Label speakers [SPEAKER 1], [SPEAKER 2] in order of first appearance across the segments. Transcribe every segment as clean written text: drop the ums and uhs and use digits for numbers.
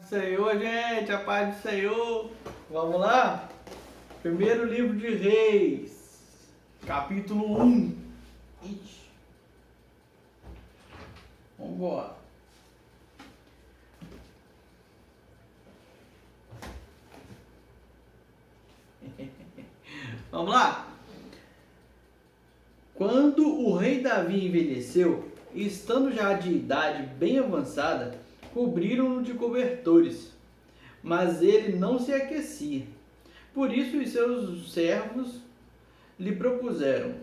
[SPEAKER 1] Senhor, gente, a paz do Senhor. Vamos lá? Primeiro livro de Reis, capítulo 1. Ixi. Vamos embora. Vamos lá? Quando o rei Davi envelheceu, estando já de idade bem avançada, cobriram-no de cobertores, mas ele não se aquecia. Por isso os seus servos lhe propuseram: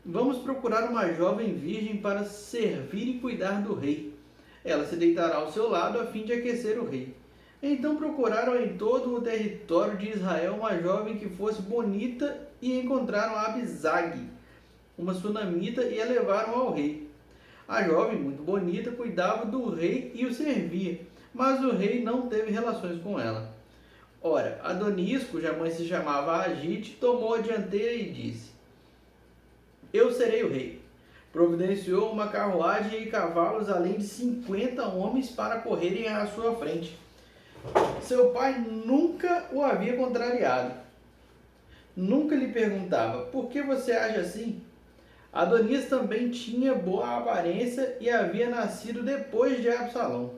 [SPEAKER 1] vamos procurar uma jovem virgem para servir e cuidar do rei. Ela se deitará ao seu lado a fim de aquecer o rei. Então procuraram em todo o território de Israel uma jovem que fosse bonita e encontraram Abisag, uma sunamita, e a levaram ao rei. A jovem, muito bonita, cuidava do rei e o servia, mas o rei não teve relações com ela. Ora, Adonias, cuja mãe se chamava Agite, tomou a dianteira e disse: eu serei o rei. Providenciou uma carruagem e cavalos, além de 50 homens para correrem à sua frente. Seu pai nunca o havia contrariado. Nunca lhe perguntava: por que você age assim? Adonias também tinha boa aparência e havia nascido depois de Absalão.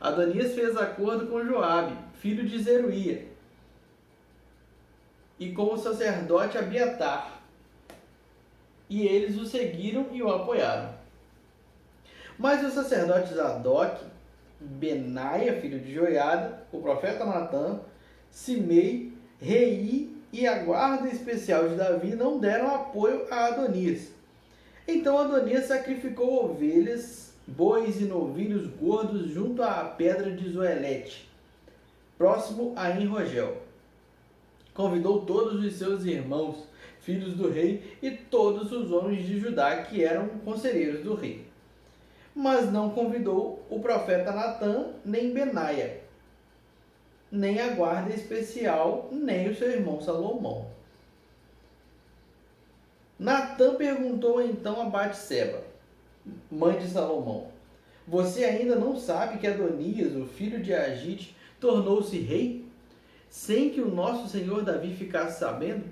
[SPEAKER 1] Adonias fez acordo com Joabe, filho de Zeruia, e com o sacerdote Abiatar, e eles o seguiram e o apoiaram. Mas os sacerdotes Zadok, Benaia, filho de Joiada, o profeta Natã, Simei, Rei e a guarda especial de Davi não deram apoio a Adonias. Então Adonias sacrificou ovelhas, bois e novilhos gordos junto à pedra de Zoelete, próximo a Enrogel. Convidou todos os seus irmãos, filhos do rei, e todos os homens de Judá que eram conselheiros do rei. Mas não convidou o profeta Natã, nem Benaia, nem a guarda especial, nem o seu irmão Salomão. Natã perguntou então a Batseba, mãe de Salomão: você ainda não sabe que Adonias, o filho de Agite, tornou-se rei, sem que o nosso senhor Davi ficasse sabendo?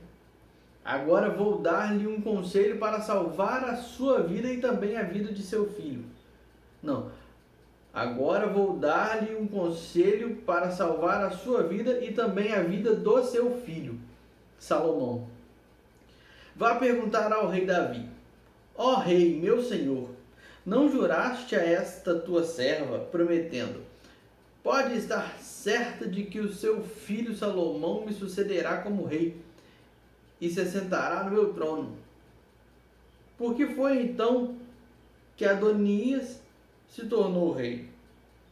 [SPEAKER 1] Agora vou dar-lhe um conselho para salvar a sua vida e também a vida de seu filho. Agora vou dar-lhe um conselho para salvar a sua vida e também a vida do seu filho, Salomão. Vá perguntar ao rei Davi: ó rei, meu senhor, não juraste a esta tua serva, prometendo: pode estar certa de que o seu filho Salomão me sucederá como rei e se assentará no meu trono? Por que foi então que Adonias se tornou rei?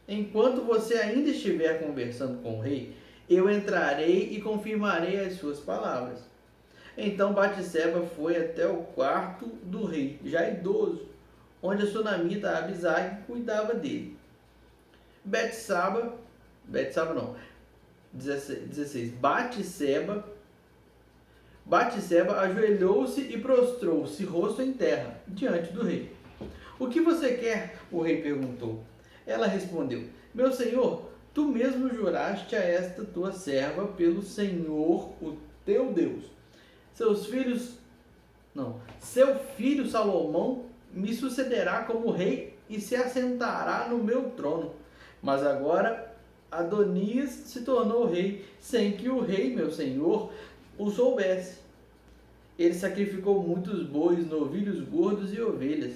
[SPEAKER 1] Enquanto você ainda estiver conversando com o rei, eu entrarei e confirmarei as suas palavras. Então Batseba foi até o quarto do rei, já idoso, onde a sunamita Abisag cuidava dele. 16. Batseba ajoelhou-se e prostrou-se, rosto em terra, diante do rei. O que você quer? O rei perguntou. Ela respondeu: meu senhor, tu mesmo juraste a esta tua serva pelo Senhor, o teu Deus. Seu filho Salomão me sucederá como rei e se assentará no meu trono. Mas agora Adonias se tornou rei, sem que o rei, meu senhor, o soubesse. Ele sacrificou muitos bois, novilhos gordos e ovelhas,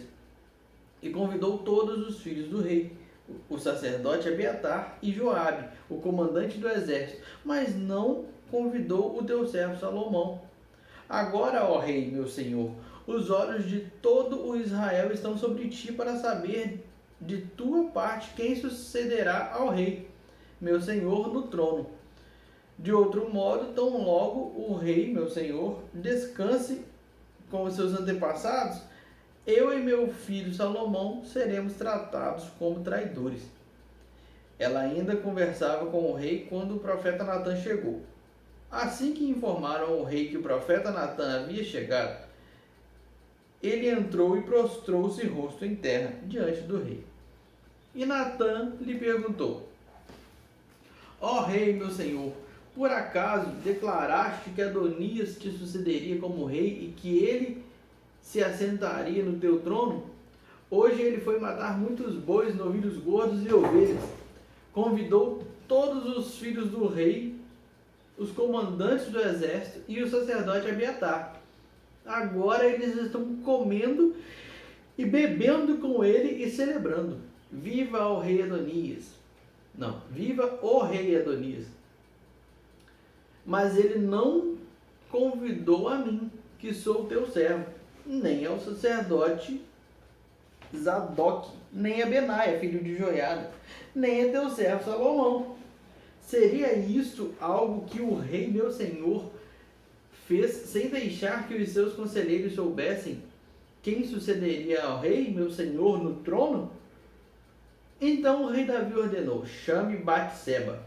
[SPEAKER 1] e convidou todos os filhos do rei, o sacerdote Abiatar e Joabe, o comandante do exército, mas não convidou o teu servo Salomão. Agora, ó rei, meu senhor, os olhos de todo o Israel estão sobre ti para saber de tua parte quem sucederá ao rei, meu senhor, no trono. De outro modo, tão logo o rei, meu senhor, descanse com os seus antepassados, eu e meu filho Salomão seremos tratados como traidores. Ela ainda conversava com o rei quando o profeta Natã chegou. Assim que informaram ao rei que o profeta Natã havia chegado, ele entrou e prostrou-se rosto em terra diante do rei. E Natã lhe perguntou: Ó rei, meu senhor, por acaso declaraste que Adonias te sucederia como rei e que ele se assentaria no teu trono? Hoje ele foi matar muitos bois, novilhos gordos e ovelhas. Convidou todos os filhos do rei, os comandantes do exército e o sacerdote Abiatar. Agora eles estão comendo e bebendo com ele e celebrando. Viva o rei Adonias! Não, viva o rei Adonias! Mas ele não convidou a mim, que sou teu servo, nem ao sacerdote Zadok, nem a Benaia, filho de Joiada, nem a teu servo Salomão. Seria isto algo que o rei meu senhor fez sem deixar que os seus conselheiros soubessem quem sucederia ao rei meu senhor no trono? Então o rei Davi ordenou: chame Batseba.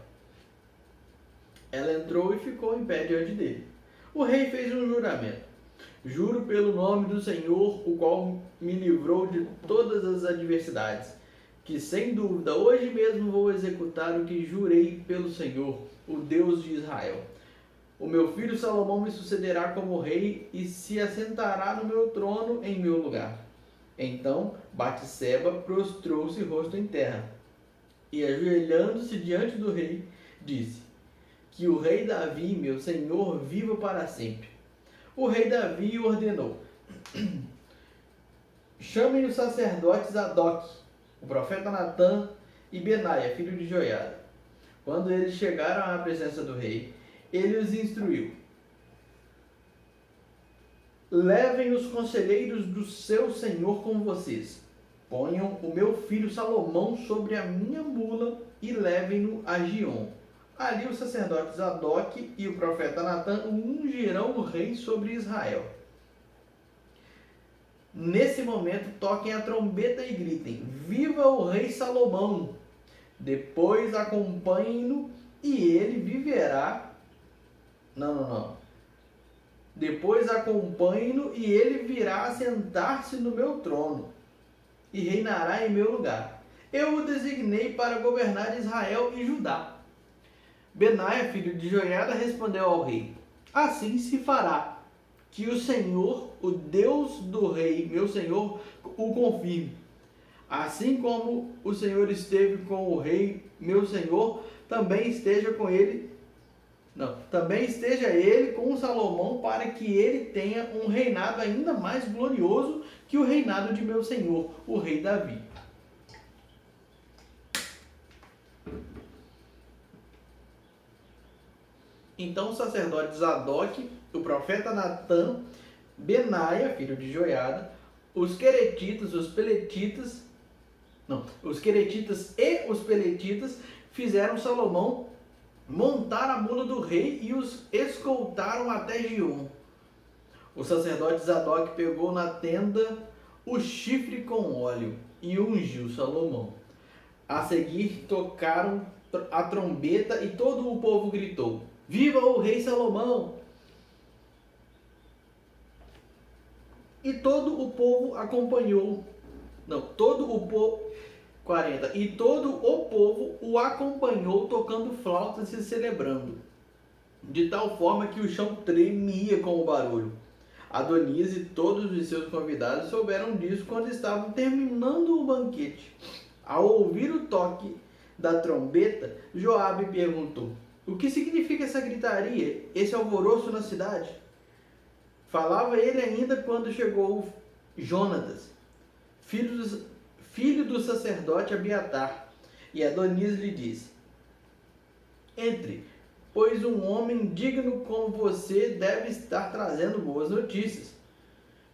[SPEAKER 1] Ela entrou e ficou em pé diante dele. O rei fez um juramento: juro pelo nome do Senhor, o qual me livrou de todas as adversidades, que sem dúvida hoje mesmo vou executar o que jurei pelo Senhor, o Deus de Israel. O meu filho Salomão me sucederá como rei e se assentará no meu trono em meu lugar. Então Batseba prostrou-se rosto em terra e, ajoelhando-se diante do rei, disse: que o rei Davi, meu senhor, viva para sempre. O rei Davi ordenou: chamem os sacerdotes Zadok, o profeta Natã e Benaia, filho de Joiada. Quando eles chegaram à presença do rei, ele os instruiu: levem os conselheiros do seu senhor com vocês. Ponham o meu filho Salomão sobre a minha mula e levem-no a Giom. Ali o sacerdote Zadok e o profeta Natã ungirão o rei sobre Israel. Nesse momento, toquem a trombeta e gritem: viva o rei Salomão! Depois acompanhem-no e ele viverá. Depois acompanhe-no e ele virá assentar-se no meu trono e reinará em meu lugar. Eu o designei para governar Israel e Judá. Benaia, filho de Joiada, respondeu ao rei: assim se fará, que o Senhor, o Deus do rei, meu senhor, o confirme. Assim como o Senhor esteve com o rei, meu senhor, também esteja ele com Salomão, para que ele tenha um reinado ainda mais glorioso que o reinado de meu senhor, o rei Davi. Então o sacerdote Zadok, o profeta Natã, Benaia, filho de Joiada, os queretitas e os peletitas fizeram Salomão montar a mula do rei e os escoltaram até Giom. O sacerdote Zadok pegou na tenda o chifre com óleo e ungiu Salomão. A seguir tocaram a trombeta e todo o povo gritou: viva o rei Salomão! E todo o povo acompanhou. Todo o povo o acompanhou tocando flautas e celebrando, de tal forma que o chão tremia com o barulho. Adonias e todos os seus convidados souberam disso quando estavam terminando o banquete. Ao ouvir o toque da trombeta, Joabe perguntou: o que significa essa gritaria, esse alvoroço na cidade? Falava ele ainda quando chegou Jonatas, filho do sacerdote Abiatar, e Adonias lhe disse: entre, pois um homem digno como você deve estar trazendo boas notícias.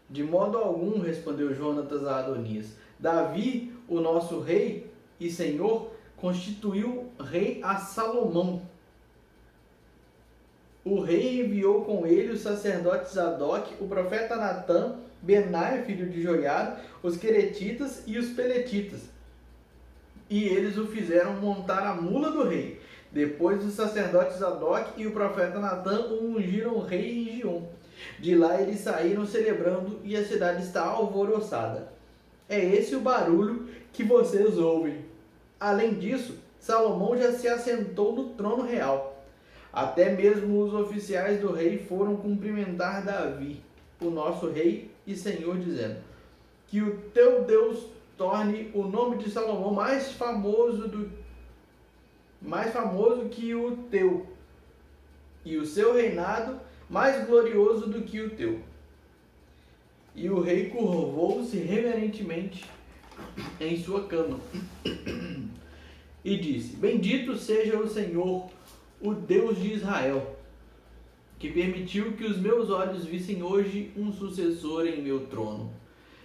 [SPEAKER 1] De modo algum, respondeu Jonatas a Adonias. Davi, o nosso rei e senhor, constituiu rei a Salomão. O rei enviou com ele os sacerdotes Zadok, o profeta Natã, Benaia, filho de Joiada, os queretitas e os peletitas. E eles o fizeram montar a mula do rei. Depois os sacerdotes Zadok e o profeta Natã o ungiram rei em Giom. De lá eles saíram celebrando e a cidade está alvoroçada. É esse o barulho que vocês ouvem. Além disso, Salomão já se assentou no trono real. Até mesmo os oficiais do rei foram cumprimentar Davi, o nosso rei e senhor, dizendo: que o teu Deus torne o nome de Salomão mais famoso que o teu, e o seu reinado mais glorioso do que o teu. E o rei curvou-se reverentemente em sua cama e disse: bendito seja o Senhor, o Deus de Israel, que permitiu que os meus olhos vissem hoje um sucessor em meu trono.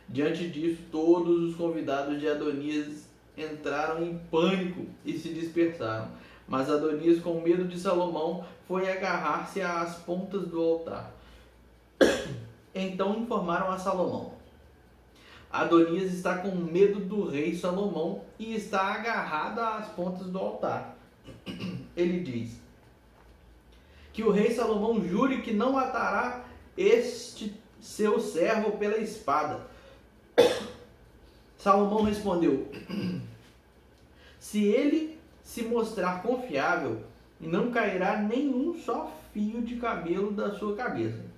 [SPEAKER 1] Diante disso, todos os convidados de Adonias entraram em pânico e se dispersaram. Mas Adonias, com medo de Salomão, foi agarrar-se às pontas do altar. Então informaram a Salomão: Adonias está com medo do rei Salomão e está agarrado às pontas do altar. Ele diz: que o rei Salomão jure que não matará este seu servo pela espada. Salomão respondeu: se ele se mostrar confiável, não cairá nenhum só fio de cabelo da sua cabeça.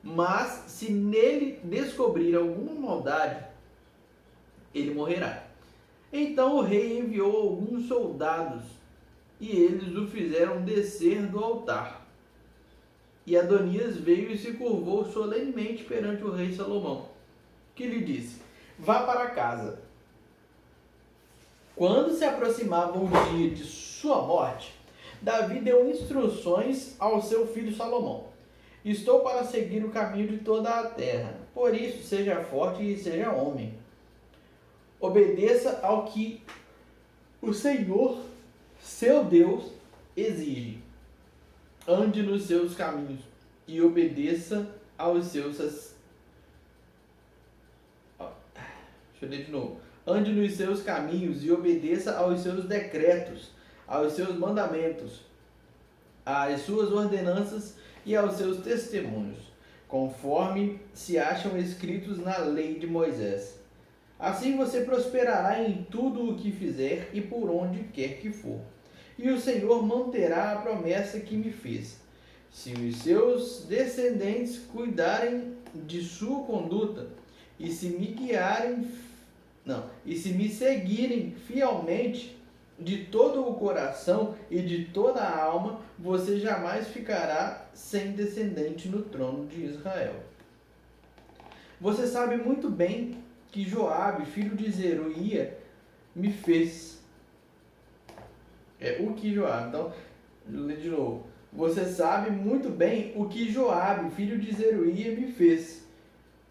[SPEAKER 1] Mas se nele descobrir alguma maldade, ele morrerá. Então o rei enviou alguns soldados e eles o fizeram descer do altar. E Adonias veio e se curvou solenemente perante o rei Salomão, que lhe disse: vá para casa. Quando se aproximava o dia de sua morte, Davi deu instruções ao seu filho Salomão: estou para seguir o caminho de toda a terra, por isso seja forte e seja homem. Obedeça ao que o Senhor, seu Deus, exige. Ande nos seus caminhos e obedeça aos seus... Ande nos seus caminhos e obedeça aos seus decretos, aos seus mandamentos, às suas ordenanças e aos seus testemunhos, conforme se acham escritos na lei de Moisés. Assim você prosperará em tudo o que fizer e por onde quer que for. E o Senhor manterá a promessa que me fez. Se os seus descendentes cuidarem de sua conduta e se me seguirem fielmente de todo o coração e de toda a alma, você jamais ficará sem descendente no trono de Israel. Você sabe muito bem que Joabe, filho de Zeruia, me fez. Então, lê de novo. Você sabe muito bem o que Joabe, filho de Zeruia, me fez.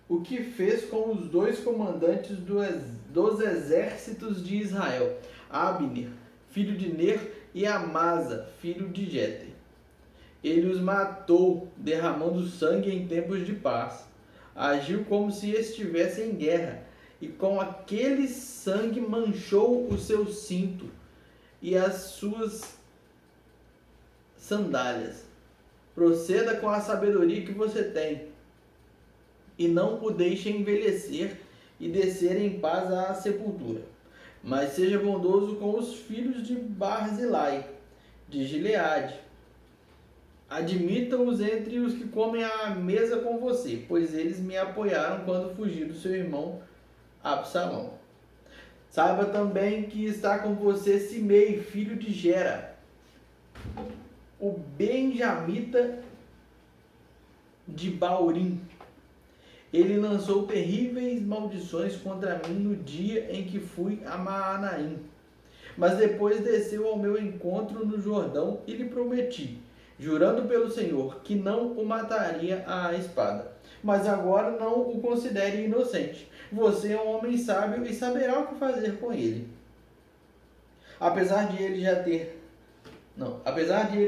[SPEAKER 1] O que fez com os dois comandantes dos exércitos de Israel, Abner, filho de Ner, e Amasa, filho de Jeter. Ele os matou, derramando sangue em tempos de paz. Agiu como se estivesse em guerra, e com aquele sangue manchou o seu cinto e as suas sandálias. Proceda com a sabedoria que você tem, e não o deixe envelhecer e descer em paz à sepultura. Mas seja bondoso com os filhos de Barzilai, de Gileade. Admita-os entre os que comem à mesa com você, pois eles me apoiaram quando fugi do seu irmão Absalão. Saiba também que está com você Simei, filho de Gera, o benjamita de Baurim. Ele lançou terríveis maldições contra mim no dia em que fui a Maanaim. Mas depois desceu ao meu encontro no Jordão e lhe prometi, jurando pelo Senhor, que não o mataria à espada. Mas agora não o considere inocente. Você é um homem sábio e saberá o que fazer com ele. Apesar de ele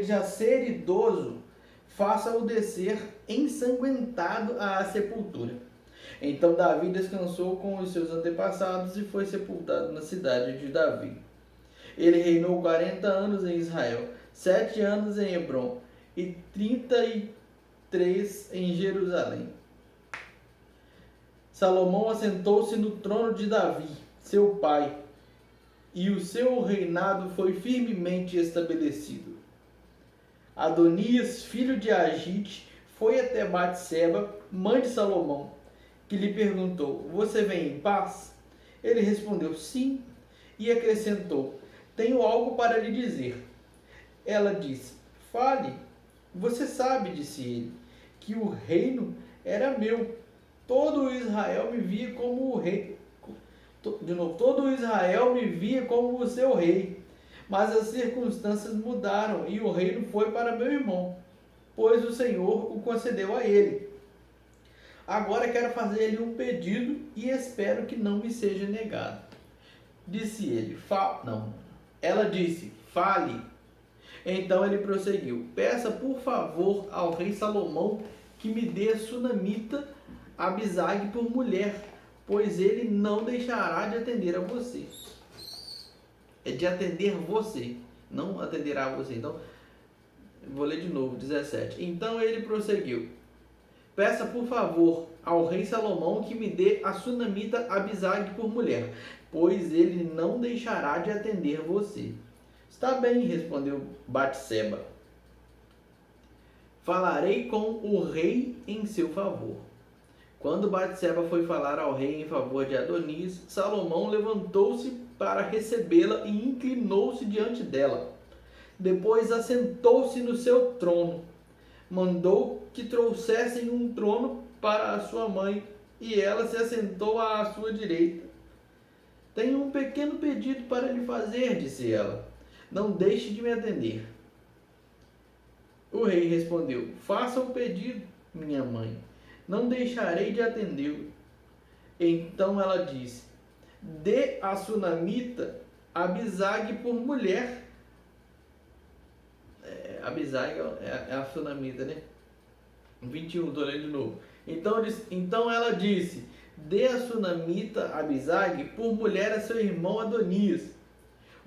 [SPEAKER 1] já ser idoso, faça-o descer ensanguentado à sepultura. Então Davi descansou com os seus antepassados e foi sepultado na cidade de Davi. Ele reinou 40 anos em Israel, 7 anos em Hebrom e 33 em Jerusalém. Salomão assentou-se no trono de Davi, seu pai, e o seu reinado foi firmemente estabelecido. Adonias, filho de Agite, foi até Batseba, mãe de Salomão, que lhe perguntou: Você vem em paz? Ele respondeu: Sim, e acrescentou: Tenho algo para lhe dizer. Ela disse: Fale. Você sabe, disse ele, que o reino era meu. Todo Israel me via como o rei. Todo Israel me via como o seu rei. Mas as circunstâncias mudaram e o reino foi para meu irmão, pois o Senhor o concedeu a ele. Agora quero fazer-lhe um pedido e espero que não me seja negado. Disse ele: Não. Ela disse: Fale. Então ele prosseguiu: Peça por favor ao rei Salomão que me dê a sunamita Abisag por mulher, pois ele não deixará de atender a você. É de atender você, não atenderá a você. Então, vou ler de novo, 17. Então ele prosseguiu: Peça por favor ao rei Salomão que me dê a sunamita Abisag por mulher, pois ele não deixará de atender você. Está bem, respondeu Batseba. Falarei com o rei em seu favor. Quando Batseba foi falar ao rei em favor de Adonias, Salomão levantou-se para recebê-la e inclinou-se diante dela. Depois assentou-se no seu trono. Mandou que trouxessem um trono para a sua mãe, e ela se assentou à sua direita. Tenho um pequeno pedido para lhe fazer, disse ela. Não deixe de me atender. O rei respondeu: Faça o pedido, minha mãe. Não deixarei de atendê-lo. Então ela disse: Dê a sunamita Abisag por mulher. Abisag é a sunamita, né? 21, estou lendo de novo. Então ela disse: Dê a sunamita Abisag por mulher a seu irmão Adonias.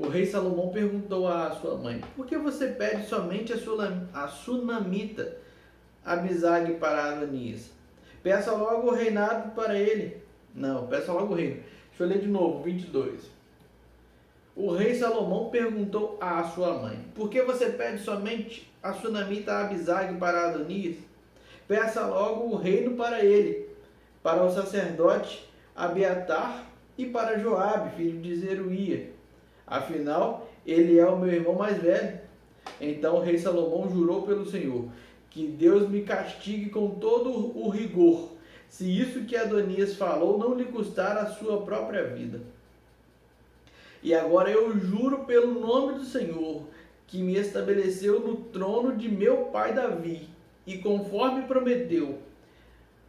[SPEAKER 1] O rei Salomão perguntou à sua mãe: Por que você pede somente a sunamita Abisag para Adonias? Peça logo o reinado para ele. Não, peça logo o reino. Deixa eu ler de novo, 22. O rei Salomão perguntou à sua mãe: Por que você pede somente a sunamita Abisag para Adonias? Peça logo o reino para ele, para o sacerdote Abiatar e para Joabe, filho de Zeruia. Afinal, ele é o meu irmão mais velho. Então o rei Salomão jurou pelo Senhor: Que Deus me castigue com todo o rigor, se isso que Adonias falou não lhe custar a sua própria vida. E agora eu juro pelo nome do Senhor, que me estabeleceu no trono de meu pai Davi, e conforme prometeu,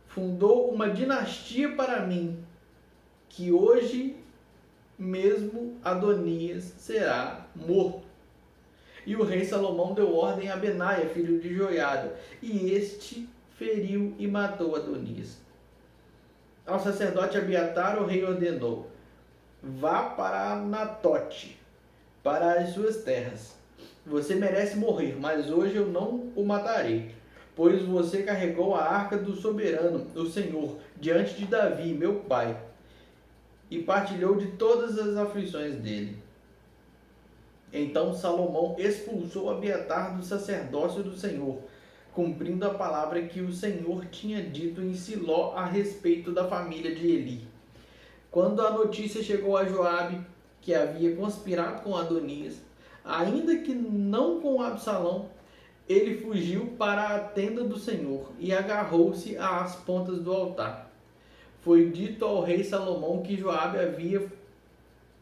[SPEAKER 1] fundou uma dinastia para mim, que hoje mesmo Adonias será morto. E o rei Salomão deu ordem a Benaia, filho de Joiada, e este feriu e matou Adonias. Ao sacerdote Abiatar o rei ordenou: Vá para Anatote, para as suas terras. Você merece morrer, mas hoje eu não o matarei, pois você carregou a arca do soberano, o Senhor, diante de Davi, meu pai, e partilhou de todas as aflições dele. Então Salomão expulsou Abiatar do sacerdócio do Senhor, cumprindo a palavra que o Senhor tinha dito em Siló a respeito da família de Eli. Quando a notícia chegou a Joabe, que havia conspirado com Adonias, ainda que não com Absalão, ele fugiu para a tenda do Senhor e agarrou-se às pontas do altar. Foi dito ao rei Salomão que Joabe havia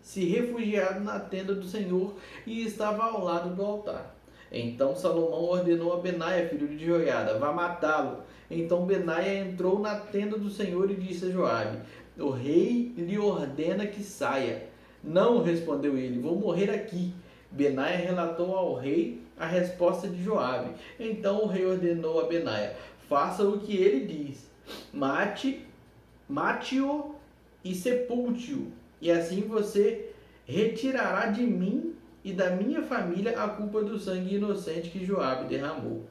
[SPEAKER 1] se refugiado na tenda do Senhor e estava ao lado do altar. Então Salomão ordenou a Benaia, filho de Joiada: Vá matá-lo. Então Benaia entrou na tenda do Senhor e disse a Joabe: O rei lhe ordena que saia. Não, respondeu ele, vou morrer aqui. Benaia relatou ao rei a resposta de Joabe. Então o rei ordenou a Benaia: Faça o que ele diz. Mate-o e sepulte-o, e assim você retirará de mim e da minha família a culpa do sangue inocente que Joabe derramou.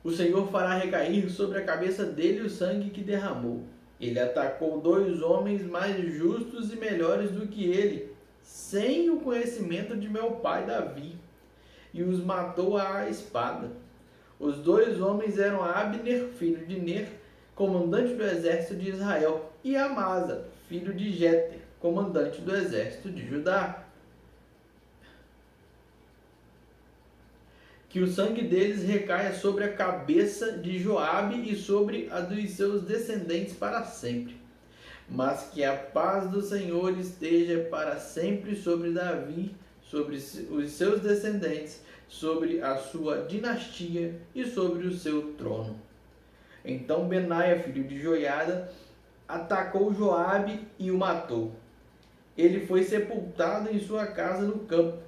[SPEAKER 1] O Senhor fará recair sobre a cabeça dele o sangue que derramou. Ele atacou 2 homens mais justos e melhores do que ele, sem o conhecimento de meu pai Davi, e os matou à espada. Os 2 homens eram Abner, filho de Ner, comandante do exército de Israel, e Amasa, filho de Jeter, comandante do exército de Judá. Que o sangue deles recaia sobre a cabeça de Joabe e sobre a dos seus descendentes para sempre. Mas que a paz do Senhor esteja para sempre sobre Davi, sobre os seus descendentes, sobre a sua dinastia e sobre o seu trono. Então Benaia, filho de Joiada, atacou Joabe e o matou. Ele foi sepultado em sua casa no campo.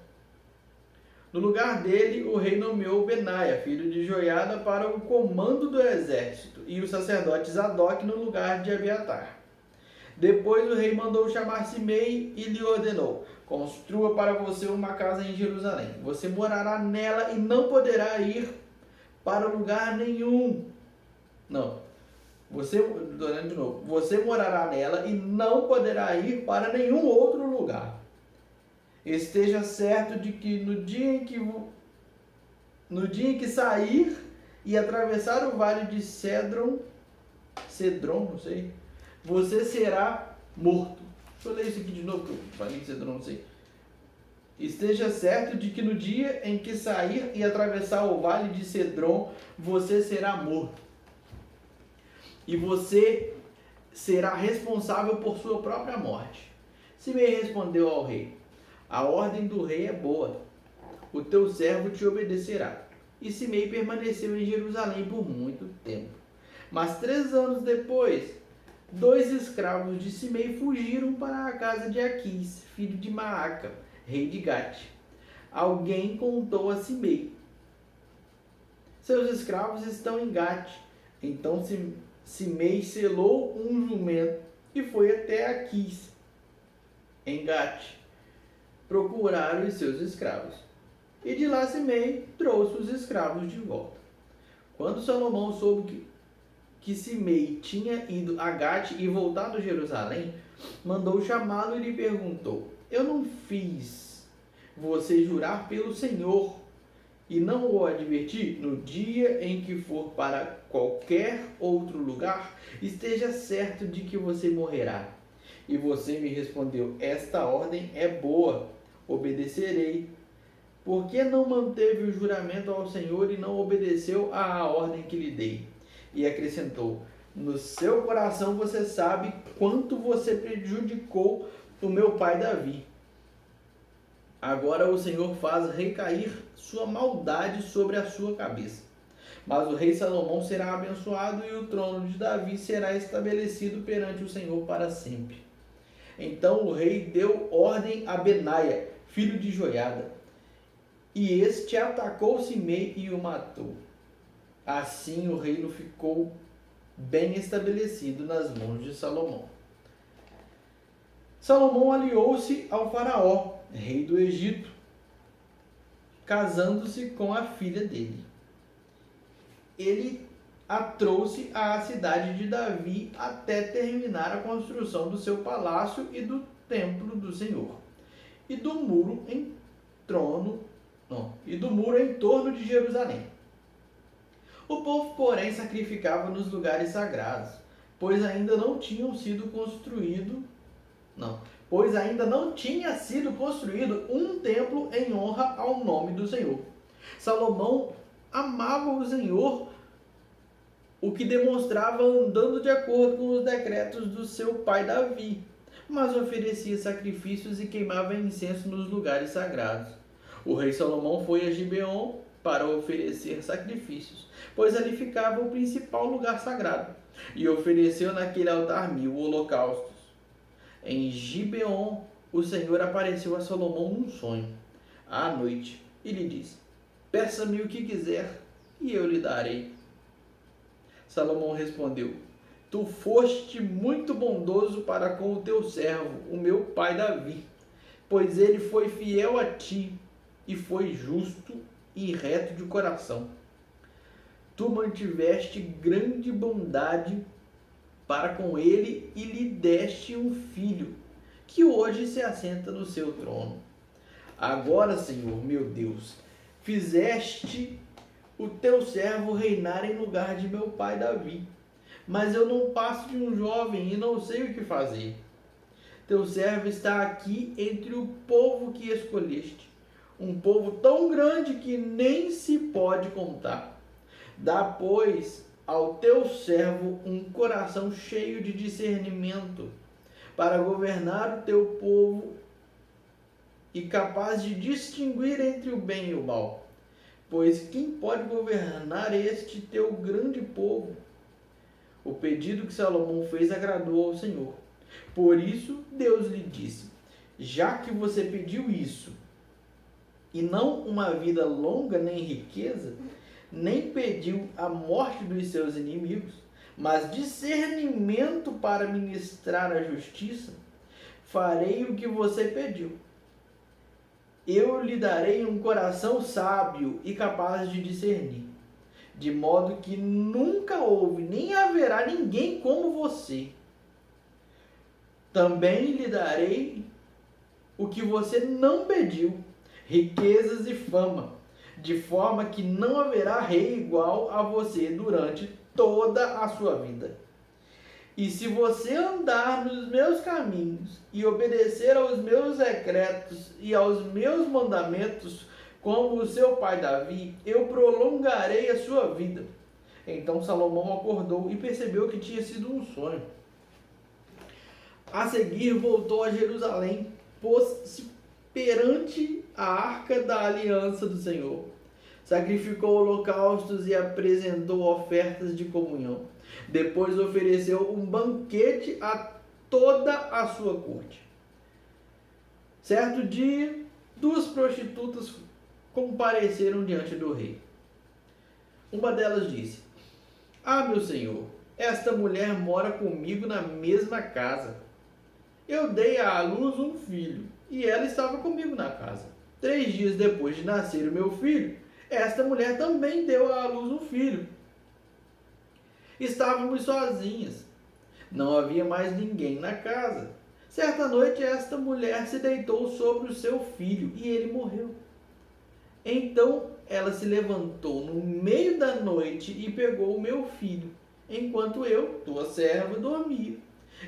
[SPEAKER 1] No lugar dele, o rei nomeou Benaia, filho de Joiada, para o comando do exército, e o sacerdote Zadok no lugar de Abiatar. Depois o rei mandou chamar Simei e lhe ordenou: construa para você uma casa em Jerusalém. Você morará nela e não poderá ir para lugar nenhum. Você morará nela e não poderá ir para nenhum outro lugar. Esteja certo de que no dia em que sair e atravessar o vale de Cedron, não sei, você será morto. Deixa eu ler isso aqui de novo, que eu falei Cedron, não sei. Esteja certo de que no dia em que sair e atravessar o vale de Cedron, você será morto. E você será responsável por sua própria morte. Simei respondeu ao rei: a ordem do rei é boa. O teu servo te obedecerá. E Simei permaneceu em Jerusalém por muito tempo. Mas 3 anos depois, 2 escravos de Simei fugiram para a casa de Aquis, filho de Maaca, rei de Gate. Alguém contou a Simei: seus escravos estão em Gate. Então Simei selou um jumento e foi até Aquis, em Gate, procurar os seus escravos. E de lá Simei trouxe os escravos de volta. Quando Salomão soube que Simei tinha ido a Gate e voltado a Jerusalém, mandou chamá-lo e lhe perguntou: eu não fiz você jurar pelo Senhor e não o adverti? No dia em que for para qualquer outro lugar, esteja certo de que você morrerá. E você me respondeu: esta ordem é boa, obedecerei. Por que não manteve o juramento ao Senhor e não obedeceu à ordem que lhe dei? E acrescentou: no seu coração você sabe quanto você prejudicou o meu pai Davi. Agora o Senhor faz recair sua maldade sobre a sua cabeça. Mas o rei Salomão será abençoado e o trono de Davi será estabelecido perante o Senhor para sempre. Então o rei deu ordem a Benaia, filho de Joiada, e este atacou Simei e o matou. Assim o reino ficou bem estabelecido nas mãos de Salomão. Salomão aliou-se ao faraó, rei do Egito, casando-se com a filha dele. Ele a trouxe à cidade de Davi até terminar a construção do seu palácio e do templo do Senhor, e do muro em torno de Jerusalém. O povo, porém, sacrificava nos lugares sagrados, pois ainda não tinha sido construído um templo em honra ao nome do Senhor. Salomão amava o Senhor, o que demonstrava andando de acordo com os decretos do seu pai Davi, mas oferecia sacrifícios e queimava incenso nos lugares sagrados. O rei Salomão foi a Gibeon para oferecer sacrifícios, pois ali ficava o principal lugar sagrado, e ofereceu naquele altar 1000 holocaustos. Em Gibeon, o Senhor apareceu a Salomão num sonho, à noite, e lhe disse: peça-me o que quiser, e eu lhe darei. Salomão respondeu: tu foste muito bondoso para com o teu servo, o meu pai Davi, pois ele foi fiel a ti e foi justo e reto de coração. Tu mantiveste grande bondade para com ele e lhe deste um filho, que hoje se assenta no seu trono. Agora, Senhor, meu Deus, fizeste o teu servo reinar em lugar de meu pai Davi. Mas eu não passo de um jovem e não sei o que fazer. Teu servo está aqui entre o povo que escolheste, um povo tão grande que nem se pode contar. Dá, pois, ao teu servo um coração cheio de discernimento, para governar o teu povo e capaz de distinguir entre o bem e o mal. Pois quem pode governar este teu grande povo? O pedido que Salomão fez agradou ao Senhor. Por isso Deus lhe disse: já que você pediu isso, e não uma vida longa nem riqueza, nem pediu a morte dos seus inimigos, mas discernimento para ministrar a justiça, farei o que você pediu. Eu lhe darei um coração sábio e capaz de discernir, de modo que nunca houve nem haverá ninguém como você. Também lhe darei o que você não pediu, riquezas e fama, de forma que não haverá rei igual a você durante toda a sua vida. E se você andar nos meus caminhos e obedecer aos meus decretos e aos meus mandamentos, como o seu pai Davi, eu prolongarei a sua vida. Então Salomão acordou e percebeu que tinha sido um sonho. A seguir voltou a Jerusalém, pôs-se perante a arca da aliança do Senhor. Sacrificou holocaustos e apresentou ofertas de comunhão. Depois ofereceu um banquete a toda a sua corte. Certo dia, 2 prostitutas compareceram diante do rei. Uma delas disse: ah, meu senhor, esta mulher mora comigo na mesma casa. Eu dei à luz um filho, e ela estava comigo na casa. 3 dias depois de nascer o meu filho, esta mulher também deu à luz um filho. Estávamos sozinhas. Não havia mais ninguém na casa. Certa noite, esta mulher se deitou sobre o seu filho, e ele morreu. Então ela se levantou no meio da noite e pegou o meu filho, enquanto eu, tua serva, dormia,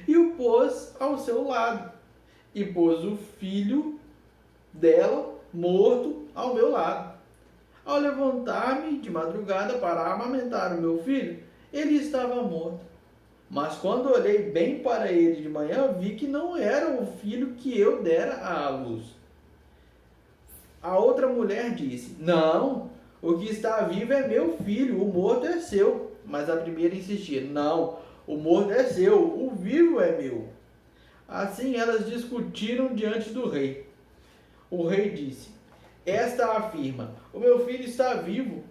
[SPEAKER 1] e o pôs ao seu lado, e pôs o filho dela, morto, ao meu lado. Ao levantar-me de madrugada para amamentar o meu filho, ele estava morto. Mas quando olhei bem para ele de manhã, vi que não era o filho que eu dera à luz. A outra mulher disse: não, o que está vivo é meu filho, o morto é seu. Mas a primeira insistia: não, o morto é seu, o vivo é meu. Assim elas discutiram diante do rei. O rei disse: esta afirma: o meu filho está vivo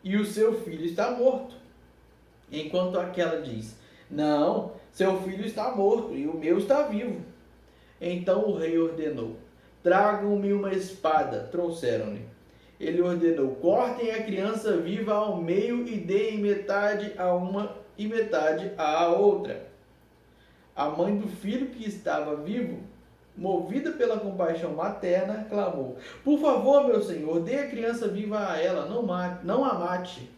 [SPEAKER 1] e o seu filho está morto. Enquanto aquela diz: não, seu filho está morto e o meu está vivo. Então o rei ordenou: tragam-me uma espada. Trouxeram-lhe. Ele ordenou: cortem a criança viva ao meio e deem metade a uma e metade à outra. A mãe do filho que estava vivo, movida pela compaixão materna, clamou: por favor, meu senhor, dê a criança viva a ela, não a mate.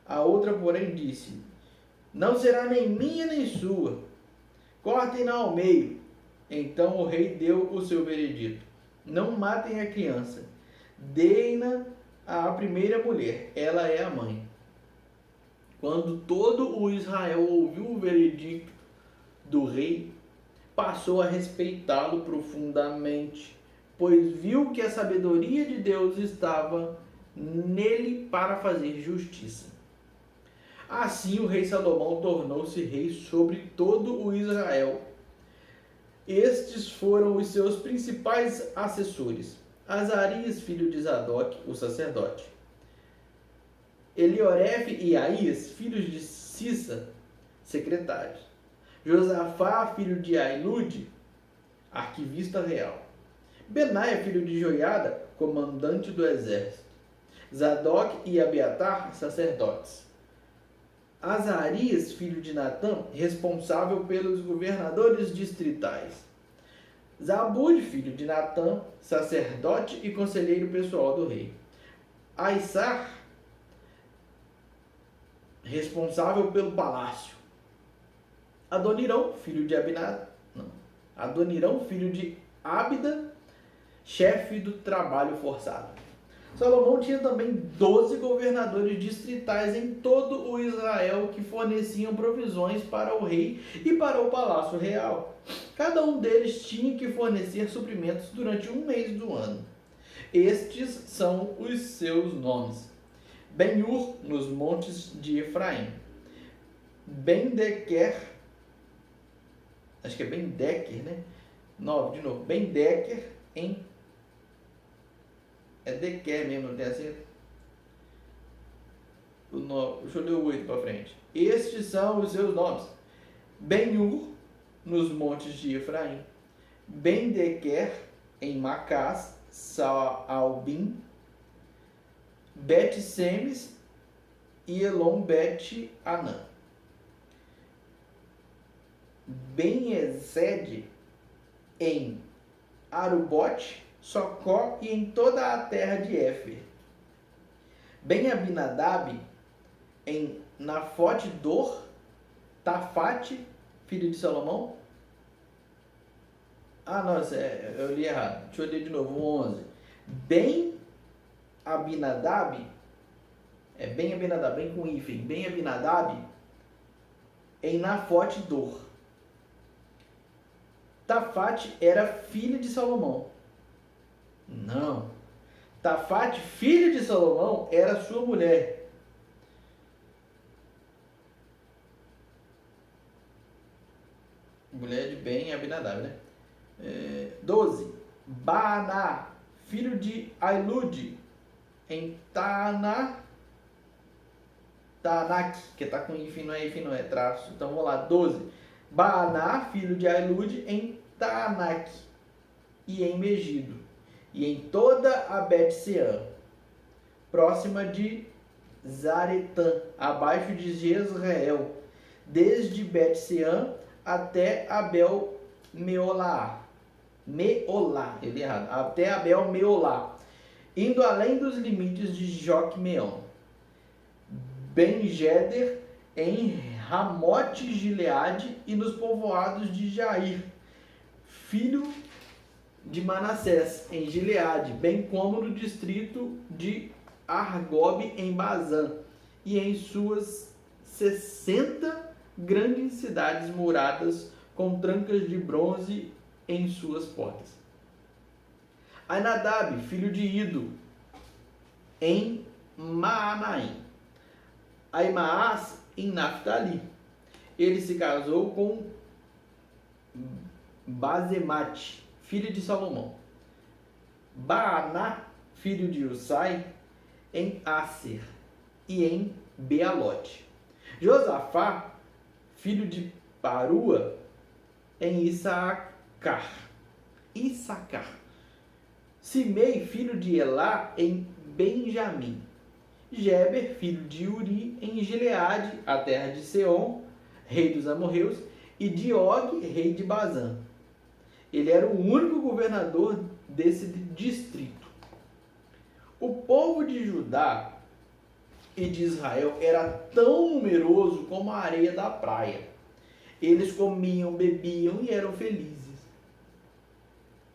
[SPEAKER 1] A outra, porém, disse: não será nem minha nem sua. Cortem-na ao meio. Então o rei deu o seu veredito: não matem a criança. Deem-na à primeira mulher, ela é a mãe. Quando todo o Israel ouviu o veredicto do rei, passou a respeitá-lo profundamente, pois viu que a sabedoria de Deus estava nele para fazer justiça. Assim o rei Salomão tornou-se rei sobre todo o Israel. Estes foram os seus principais assessores: Azarias, filho de Zadok, o sacerdote; Elioref e Aías, filhos de Cissa, secretários; Josafá, filho de Ailude, arquivista real; Benaia, filho de Joiada, comandante do exército; Zadok e Abiatar, sacerdotes; Azarias, filho de Natã, responsável pelos governadores distritais. Zabude, filho de Natã, sacerdote e conselheiro pessoal do rei. Aissar, responsável pelo palácio. Adonirão, filho de Adonirão, filho de Ábida, chefe do trabalho forçado. Salomão tinha também 12 governadores distritais em todo o Israel que forneciam provisões para o rei e para o palácio real. Cada um deles tinha que fornecer suprimentos durante um mês do ano. Estes são os seus nomes: Ben-Ur, nos montes de Efraim; Ben-Dequer, acho que é Ben-Dequer, né? De novo, Ben-Dequer em... É Dequer mesmo, não tem assim? Deixa eu ler o 8 para frente. Estes são os seus nomes: Ben-Ur, nos montes de Efraim; Ben-Dequer em Macás, Saalbim, Bet-Semes e Elon-Bet-Anã; Ben-Ezed em Arubote, Socó e em toda a terra de Éfer; Ben-Abinadab em Nafote-Dor, Tafate, filho de Salomão. Nossa, eu li errado. Deixa eu ler de novo, o 11. Ben-Abinadab, Ben-Abinadab, bem com hífen, Ben-Abinadab em Nafote-Dor. Tafate era filho de Salomão. Não. Tafate, filho de Salomão, era sua mulher. Mulher de Ben-Abinadab, né? 12. Baaná, filho de Ailud, em Tanak, que tá com hífen, não é traço. Então vamos lá, 12. Baaná, filho de Ailud, em Tanak e em Megido, e em toda a Bet-Seã, próxima de Zaretã, abaixo de Jezreel, desde Bet-Seã até Abel-Meolá, até Abel-Meolá, indo além dos limites de Joquemeão. Ben-Geder em Ramote-Gileade e nos povoados de Jair, filho de Manassés, em Gileade, bem como no distrito de Argob, em Bazã, e em suas 60 grandes cidades muradas com trancas de bronze em suas portas. Ainadab, filho de Ido, em Maanaim. Aimaas, em Naftali. Ele se casou com Bazemate, filho de Salomão. Baaná, filho de Usai, em Aser e em Bealote. Josafá, filho de Parua, em Issacar. Simei, filho de Elá, em Benjamim. Geber, filho de Uri, em Gileade, a terra de Seom, rei dos amorreus, e de Og, rei de Bazã. Ele era o único governador desse distrito. O povo de Judá e de Israel era tão numeroso como a areia da praia. Eles comiam, bebiam e eram felizes.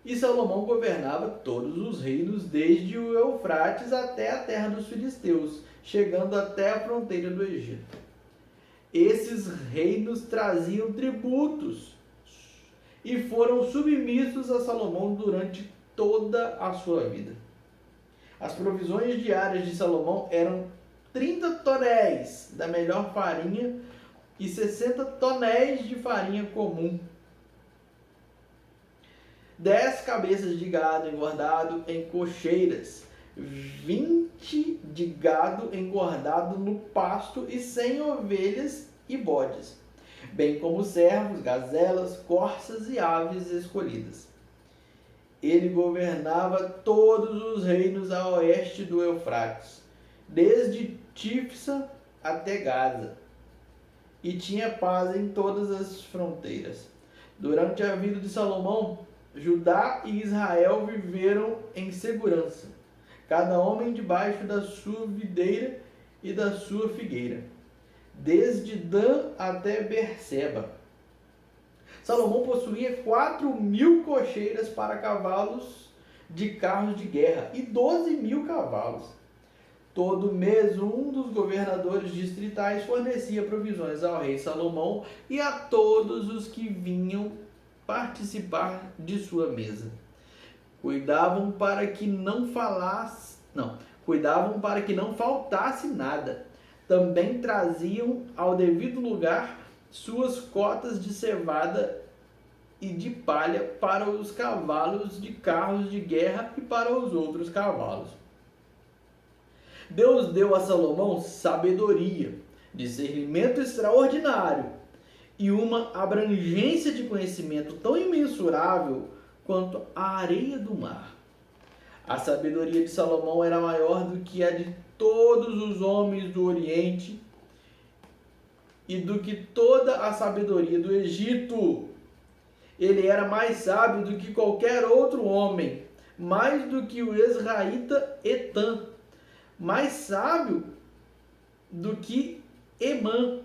[SPEAKER 1] E Salomão governava todos os reinos, desde o Eufrates até a terra dos filisteus, chegando até a fronteira do Egito. Esses reinos traziam tributos e foram submissos a Salomão durante toda a sua vida. As provisões diárias de Salomão eram 30 tonéis da melhor farinha e 60 tonéis de farinha comum. 10 cabeças de gado engordado em cocheiras, 20 de gado engordado no pasto e 100 ovelhas e bodes, bem como servos, gazelas, corças e aves escolhidas. Ele governava todos os reinos a oeste do Eufrates, desde Tifsa até Gaza. e tinha paz em todas as fronteiras. Durante a vida de Salomão, Judá e Israel viveram em segurança, cada homem debaixo da sua videira e da sua figueira, desde Dan até Berseba. Salomão possuía 4.000 cocheiras para cavalos de carros de guerra e 12.000 cavalos. Todo mês, um dos governadores distritais fornecia provisões ao rei Salomão e a todos os que vinham participar de sua mesa. Cuidavam para que não faltasse nada. Também traziam ao devido lugar suas cotas de cevada e de palha para os cavalos de carros de guerra e para os outros cavalos. Deus deu a Salomão sabedoria, discernimento extraordinário e uma abrangência de conhecimento tão imensurável quanto a areia do mar. A sabedoria de Salomão era maior do que a de todos os homens do Oriente e do que toda a sabedoria do Egito. Ele era mais sábio do que qualquer outro homem, mais do que o israelita Etã, mais sábio do que Emã,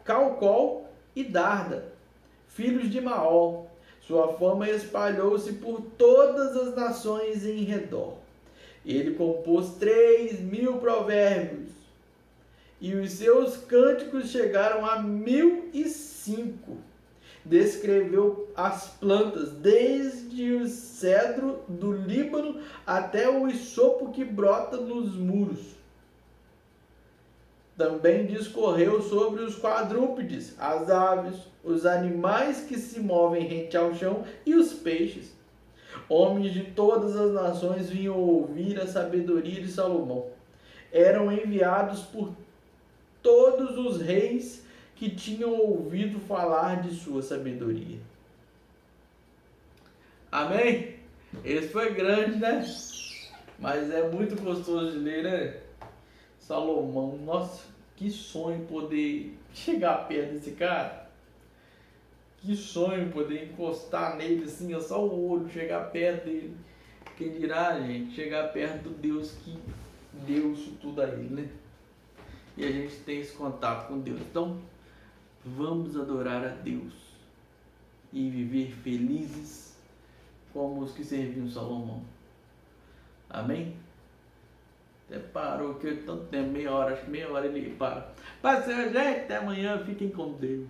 [SPEAKER 1] Calcol e Darda, filhos de Maol. Sua fama espalhou-se por todas as nações em redor. Ele compôs 3.000 provérbios, e os seus cânticos chegaram a 1.005. Descreveu as plantas, desde o cedro do Líbano até o isopo que brota nos muros. Também discorreu sobre os quadrúpedes, as aves, os animais que se movem rente ao chão e os peixes. Homens de todas as nações vinham ouvir a sabedoria de Salomão. Eram enviados por todos os reis que tinham ouvido falar de sua sabedoria. Amém? Esse foi grande, né? Mas é muito gostoso de ler, né? Salomão, nossa, que sonho poder chegar perto desse cara. Que sonho poder encostar nele assim, ó, só o olho, chegar perto dele. Quem dirá, gente, chegar perto do Deus que deu isso tudo a ele, né? E a gente tem esse contato com Deus. Então, vamos adorar a Deus e viver felizes como os que serviam Salomão. Amém? Até parou, que tanto tempo, meia hora, acho que meia hora ele para. Passei, gente, até amanhã, fiquem com Deus.